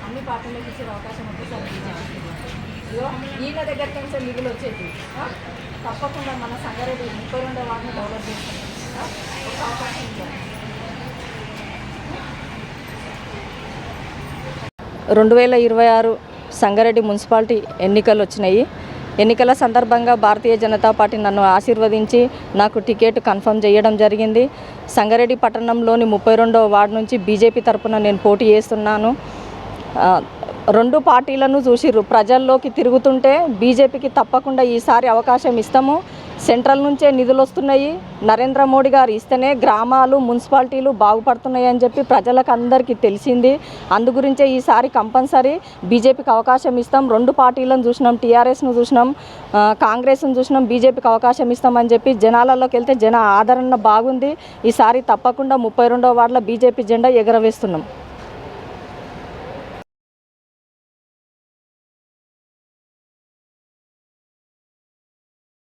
అన్ని పార్టీలకు ఇచ్చే అవకాశం ఉంటుంది సార్ బీజేపీకి. ఇదో ఈయన దగ్గరికి నుంచి నిధులు వచ్చేది తప్పకుండా మన సంగారెడ్డి 32వ వార్డుని డెవలప్ చేస్తాం. ఒక అవకాశం ఇవ్వాలి. 2026 సంగారెడ్డి మున్సిపాలిటీ ఎన్నికలు వచ్చినాయి. ఎన్నికల సందర్భంగా భారతీయ జనతా పార్టీ నన్ను ఆశీర్వదించి నాకు టికెట్ కన్ఫర్మ్ చేయడం జరిగింది. సంగారెడ్డి పట్టణంలోని 32వ వార్డు నుంచి బీజేపీ తరఫున నేను పోటీ చేస్తున్నాను. రెండు పార్టీలను చూసిర్రు, ప్రజల్లోకి తిరుగుతుంటే బీజేపీకి తప్పకుండా ఈసారి అవకాశం ఇస్తాము. సెంట్రల్ నుంచే నిధులు వస్తున్నాయి, నరేంద్ర మోడీ గారు ఇస్తేనే గ్రామాలు మున్సిపాలిటీలు బాగుపడుతున్నాయి అని చెప్పి ప్రజలకు అందరికీ తెలిసింది. అందు గురించే ఈసారి కంపల్సరీ బీజేపీకి అవకాశం ఇస్తాం. రెండు పార్టీలను చూసినాం, టీఆర్ఎస్ను చూసినాం, కాంగ్రెస్ను చూసినాం, బీజేపీకి అవకాశం ఇస్తామని చెప్పి జనాలలోకి వెళ్తే జన ఆదరణ బాగుంది. ఈసారి తప్పకుండా 32వ వార్డులో బీజేపీ జెండా ఎగరవేస్తున్నాం.